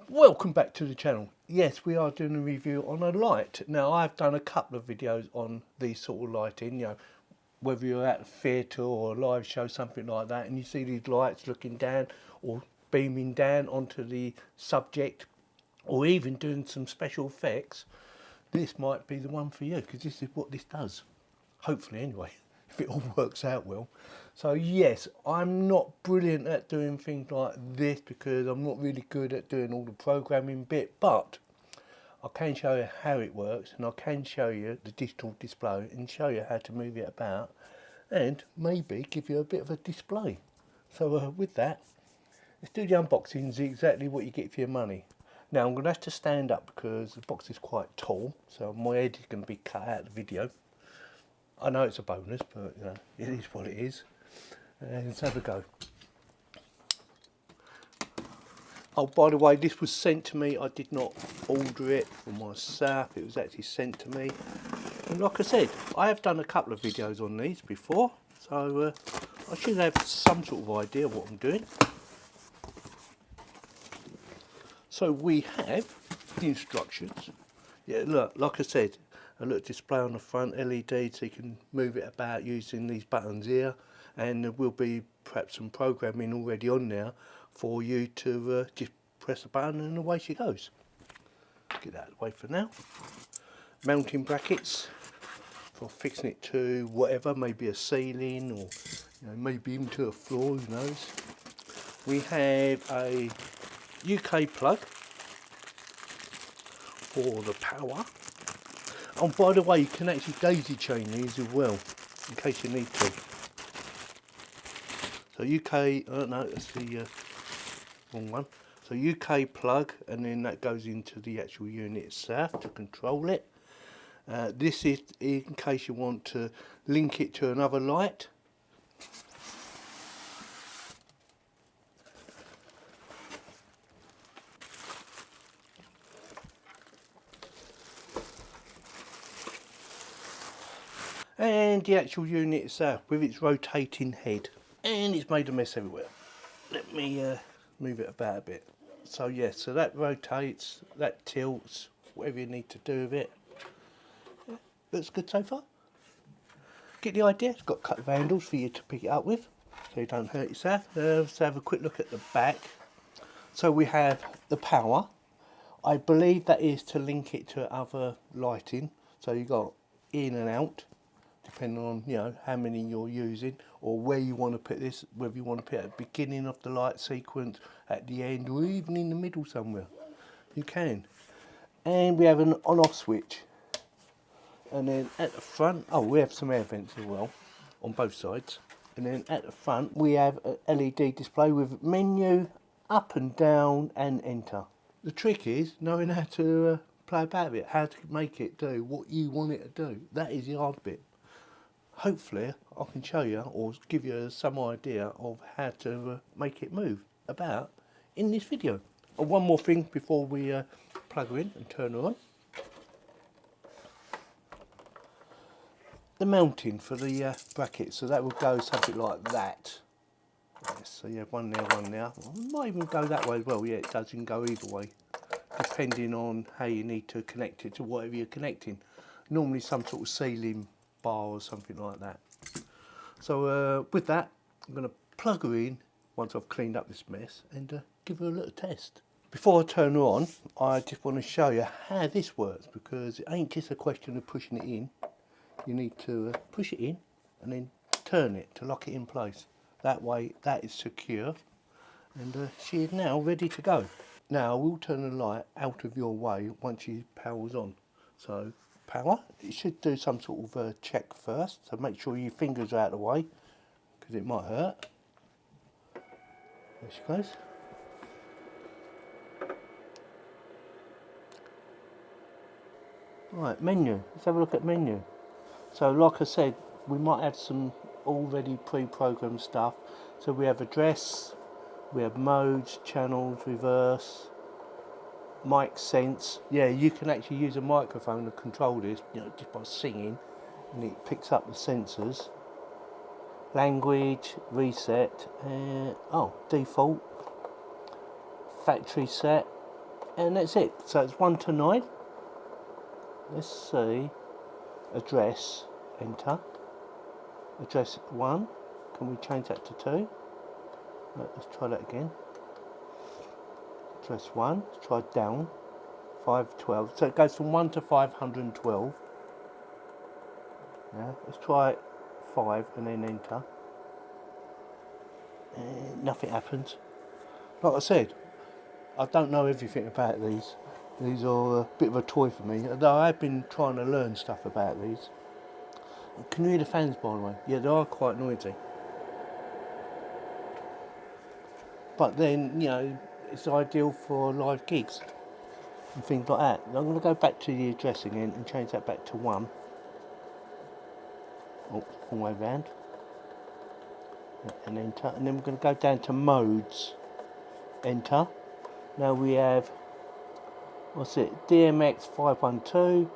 Welcome back to the channel. Yes, we are doing a review on a light. Now, I've done a couple of videos on these sort of lighting, whether you're at a theatre or a live show, something like that, and you see these lights looking down or beaming down onto the subject, or even doing some special effects. This might be the one for you, because this is what this does. Hopefully, anyway, if it all works out well. So yes, I'm not brilliant at doing things like this because I'm not really good at doing all the programming bit, but I can show you how it works, and I can show you the digital display and show you how to move it about, and maybe give you a bit of a display. So with that, let's do the unboxing and see exactly what you get for your money. Now I'm going to have to stand up because the box is quite tall, so my head is going to be cut out of the video. I know it's a bonus, but it is what it is. Let's have a go. Oh, by the way, this was sent to me. I did not order it for myself. It was actually sent to me. And like I said, I have done a couple of videos on these before, so I should have some sort of idea of what I'm doing. So we have the instructions. Yeah, look, like I said, a little display on the front, LED, so you can move it about using these buttons here, and there will be perhaps some programming already on there for you to just press a button and away she goes. Get that out of the way for now. Mounting brackets for fixing it to whatever, maybe a ceiling or maybe even to a floor, who knows. We have a UK plug for the power. Oh, by the way, you can actually daisy chain these as well, in case you need to. So UK, no, that's the wrong one. So UK plug, and then that goes into the actual unit itself to control it. This is in case you want to link it to another light. And the actual unit itself with its rotating head, and it's made a mess everywhere. Let me move it about a bit. So yeah, so that rotates, that tilts, whatever you need to do with it. Yeah, looks good so far. Get the idea? It's got cut handles for you to pick it up with, so you don't hurt yourself. Let's have a quick look at the back. So we have the power. I believe that is to link it to other lighting. So you got in and out, depending on how many you're using or where you want to put this, whether you want to put it at the beginning of the light sequence, at the end, or even in the middle somewhere. You can. And we have an on-off switch. And then at the front, we have some air vents as well on both sides. And then at the front we have a LED display with menu, up and down, and enter. The trick is knowing how to play about it, how to make it do what you want it to do. That is the hard bit. Hopefully I can show you or give you some idea of how to make it move about in this video. And one more thing before we plug her in and turn her on. The mounting for the bracket, so that will go something like that. Yes, so you have one there, one there. Well, it might even go that way as well. Yeah, it does, you can go either way, depending on how you need to connect it to whatever you're connecting. Normally some sort of ceiling bar or something like that. So with that, I'm going to plug her in once I've cleaned up this mess and give her a little test. Before I turn her on, I just want to show you how this works, because it ain't just a question of pushing it in. You need to push it in and then turn it to lock it in place. That way that is secure, and she is now ready to go. Now I will turn the light out of your way once she powers on. So power, it should do some sort of check first, so make sure your fingers are out of the way because it might hurt. There she goes. Right, menu, let's have a look at menu. So like I said, we might have some already pre-programmed stuff. So we have address, we have modes, channels, reverse, mic sense. Yeah, you can actually use a microphone to control this, just by singing, and it picks up the sensors. Language, reset, default, factory set, And that's it. So it's 1 to 9. Let's see. Address, enter. Address 1. Can we change that to 2? Let's try that again. Address 1. Let's try down. 512. So it goes from 1 to 512. Now let's try 5 and then enter. Nothing happens. Like I said, I don't know everything about these. These are a bit of a toy for me. Although I've been trying to learn stuff about these. Can you hear the fans, by the way? Yeah, they are quite noisy. But then, you know, it's ideal for live gigs and things like that. I'm going to go back to the address again and change that back to 1. Oh, wrong way round. And enter. And then we're going to go down to modes. Enter. Now we have, what's it? DMX 512.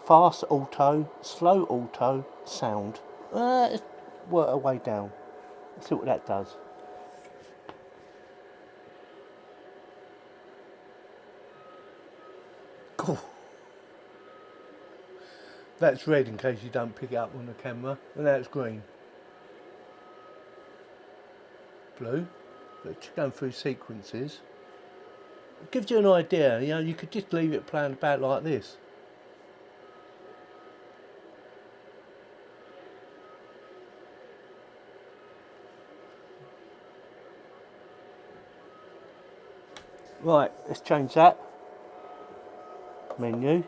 Fast auto, slow auto, sound. Let's work our way down. Let's see what that does. Cool. That's red in case you don't pick it up on the camera, and that's green. Blue. Let's go through sequences. It gives you an idea, you know, you could just leave it playing about like this. Right, let's change that. Menu.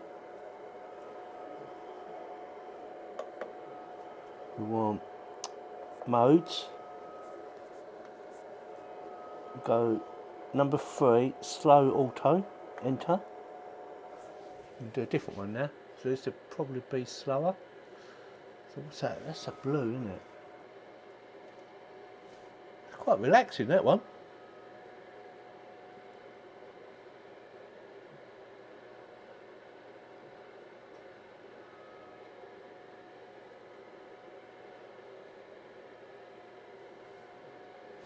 We want modes. Go number 3, slow auto. Enter. We'll do a different one now. So this will probably be slower. So what's that? That's a blue, isn't it? It's quite relaxing, that one.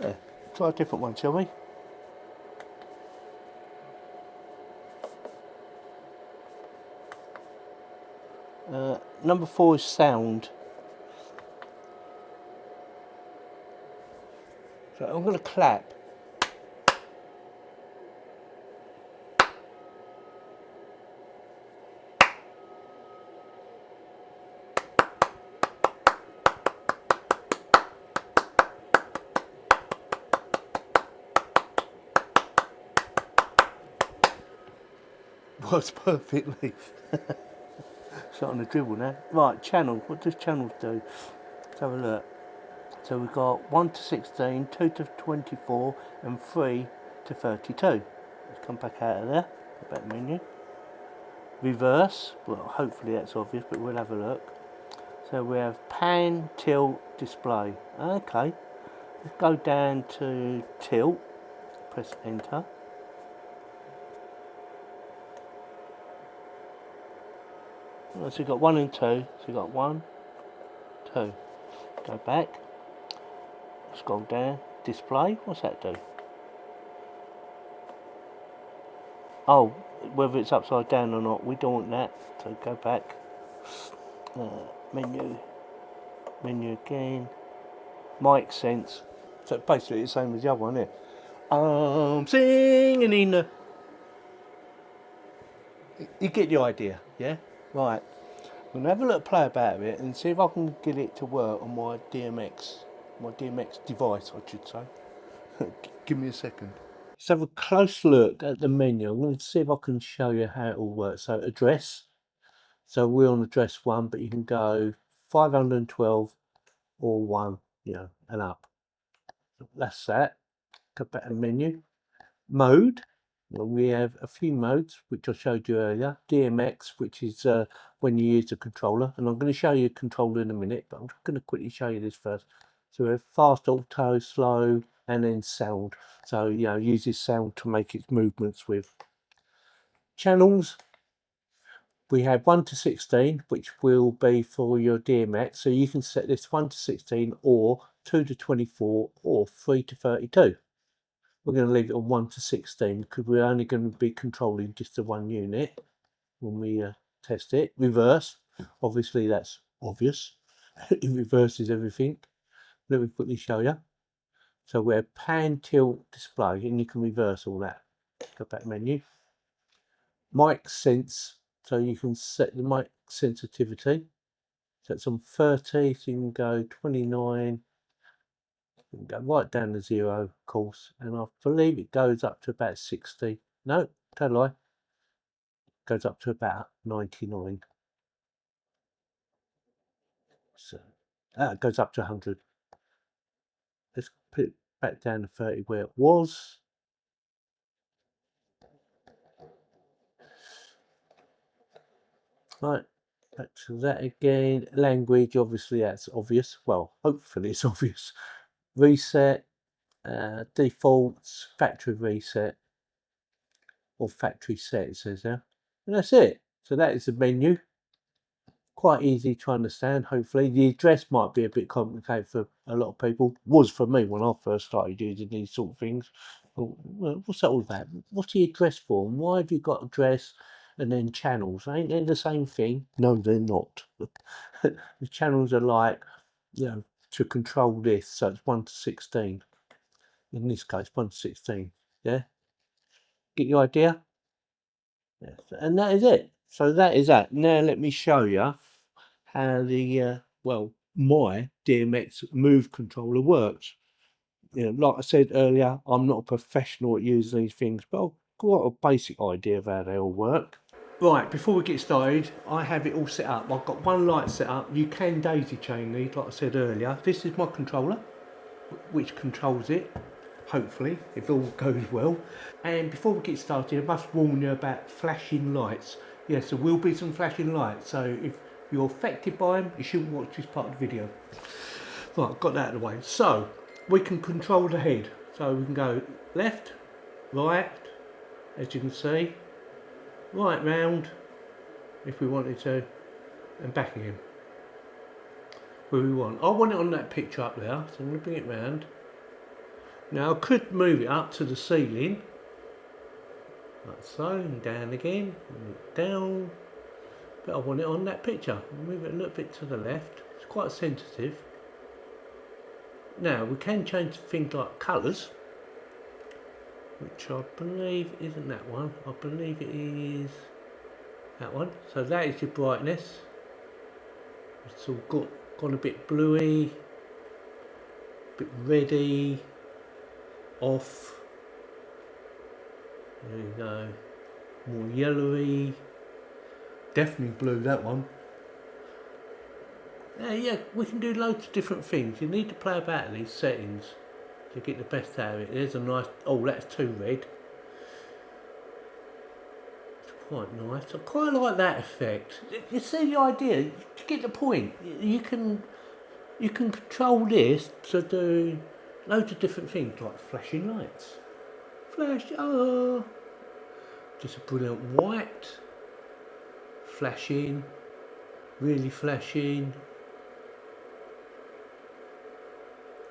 Yeah, try a different one, shall we? Number 4 is sound. So I'm going to clap. Works perfectly. Starting to dribble now. Right, channel. What does channels do? Let's have a look. So we've got 1 to 16, 2 to 24, and 3 to 32. Let's come back out of there. Go back menu. Reverse. Well, hopefully that's obvious, but we'll have a look. So we have pan, tilt, display. Okay. Let's go down to tilt. Press enter. So we've got 1 and 2. So we've got 1, 2. Go back. Scroll down. Display. What's that do? Oh, whether it's upside down or not, we don't want that. So go back. Menu. Menu again. Mic sense. So basically the same as the other one, isn't it? I'm singing in the... You get the idea, yeah? Right. I'm going to have a little play about it and see if I can get it to work on my DMX device, I should say. Give me a second. Let's have a close look at the menu. I'm going to see if I can show you how it all works. So address. So we're on address 1, but you can go 512 or 1, you know, and up. That's that. Go back to menu. Mode. Well, we have a few modes, which I showed you earlier. DMX, which is when you use the controller. And I'm going to show you a controller in a minute, but I'm just going to quickly show you this first. So we have fast auto, slow, and then sound. So, you know, uses sound to make its movements with. Channels. We have 1 to 16, which will be for your DMX. So you can set this 1 to 16 or 2 to 24 or 3 to 32. we're going to leave it on 1 to 16 because we're only going to be controlling just the one unit when we test it. Reverse, obviously that's obvious. It reverses everything. Let me quickly show you. So we're pan, tilt, display, and you can reverse all that. Go back menu. Mic sense, so you can set the mic sensitivity. So it's on 30, so you can go 29. You can go right down to 0, of course, and I believe it goes up to about 60. No, don't lie. Goes up to about 99. So it goes up to 100. Let's put it back down to 30 where it was. Right, back to that again. Language, obviously that's obvious. Well, hopefully it's obvious. Reset, defaults, factory reset, or factory set, it says there. And that's it. So that is the menu. Quite easy to understand, hopefully. The address might be a bit complicated for a lot of people. Was for me when I first started using these sort of things. Well, what's that all about? What's the address for? And why have you got address and then channels? Ain't they the same thing? No, they're not. The channels are like, you know, to control this. So it's 1 to 16. In this case, 1 to 16. Yeah? Get your idea? Yes. And that is it. So that is that. Now let me show you how the well, my DMX Move controller works. You know, like I said earlier, I'm not a professional at using these things, but I've got a basic idea of how they all work. Right, before we get started, I have it all set up. I've got one light set up. You can daisy chain these, like I said earlier. This is my controller, which controls it, hopefully, if all goes well. And before we get started, I must warn you about flashing lights. Yes, there will be some flashing lights, so if you're affected by them, you shouldn't watch this part of the video. Right, got that out of the way. So, we can control the head. So we can go left, right, as you can see, right round, if we wanted to, and back again, where we want. I want it on that picture up there, so I'm going to bring it round. Now I could move it up to the ceiling, like so, and down again, and down, but I want it on that picture. Move it a little bit to the left. It's quite sensitive. Now we can change things like colours, which I believe isn't that one. I believe it is that one. So that is your brightness. It's all gone a bit bluey, a bit reddy, off. There you go. More yellowy. Definitely blue, that one. Yeah, we can do loads of different things. You need to play about in these settings to get the best out of it. There's a nice, oh, that's too red. It's quite nice. I quite like that effect. You see the idea? You get the point. You can control this to do loads of different things, like flashing lights. Flash, oh, just a brilliant white. Flashing, really flashing.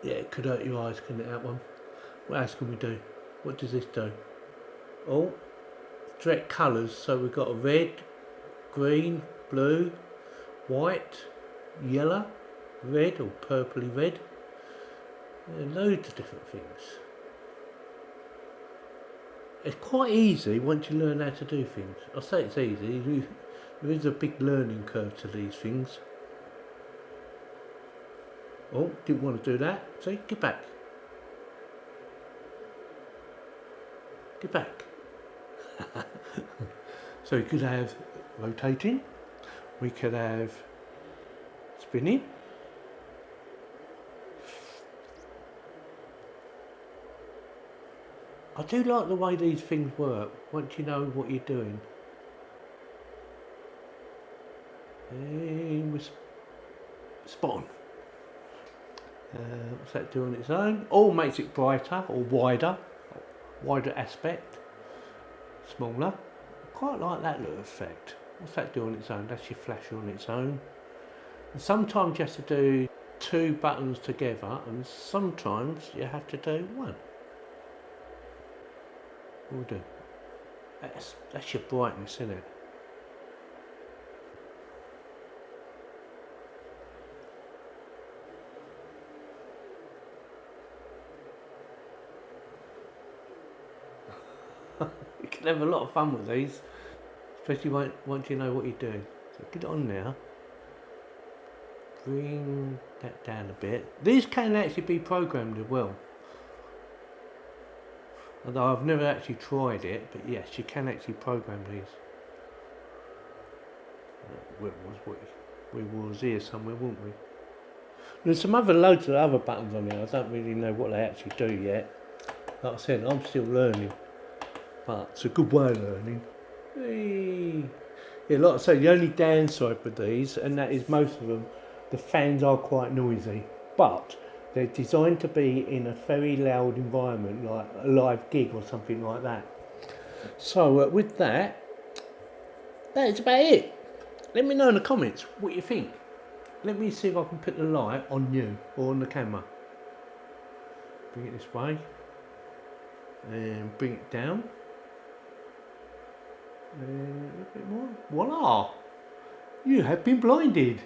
Yeah, it could hurt your eyes, couldn't it, that one? What else can we do? What does this do? Oh, direct colours. So we've got a red, green, blue, white, yellow, red or purpley red. Loads of different things. It's quite easy once you learn how to do things. I say it's easy. There is a big learning curve to these things. Oh, didn't want to do that. See, get back. Get back. So we could have rotating. We could have spinning. I do like the way these things work once you know what you're doing. And we're spot on. What's that do on its own? All makes it brighter or wider aspect, smaller. I quite like that little effect. What's that do on its own? That's your flasher on its own. And sometimes you have to do two buttons together, and sometimes you have to do one. We'll do. That's your brightness, isn't it? You can have a lot of fun with these, especially once you know what you're doing. So get it on now. Bring that down a bit. These can actually be programmed as well. Although I've never actually tried it, but yes, you can actually program these. We was here somewhere, weren't we? There's some loads of other buttons on there. I don't really know what they actually do yet. Like I said, I'm still learning, but it's a good way of learning. Hey. Yeah, like I say, the only downside with these, and that is most of them, the fans are quite noisy, but they're designed to be in a very loud environment, like a live gig or something like that. So with that is about it. Let me know in the comments what you think. Let me see if I can put the light on you or on the camera. Bring it this way and bring it down. And a bit more. Voila! You have been blinded.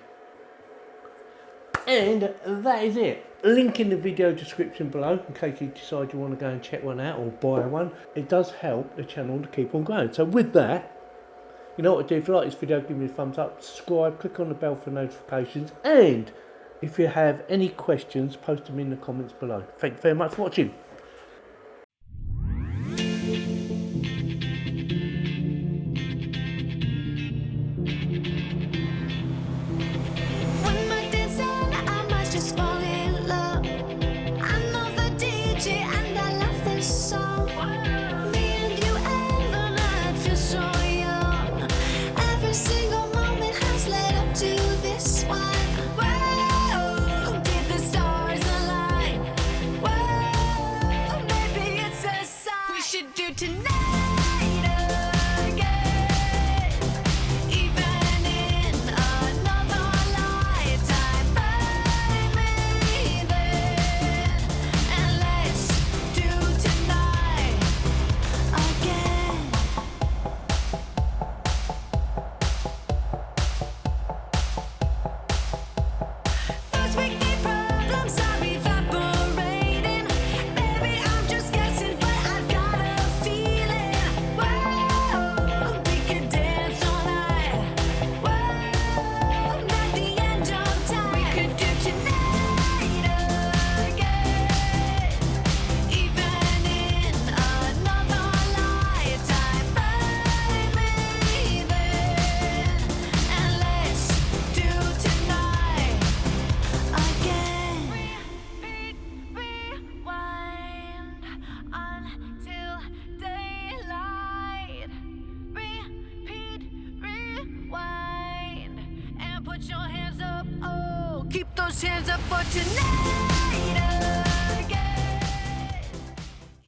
And that is it. Link in the video description below in case you decide you want to go and check one out or buy one. It does help the channel to keep on growing. So with that, you know what to do. If you like this video, give me a thumbs up, subscribe, click on the bell for notifications, and if you have any questions, post them in the comments below. Thank you very much for watching. Keep those hands up for tonight.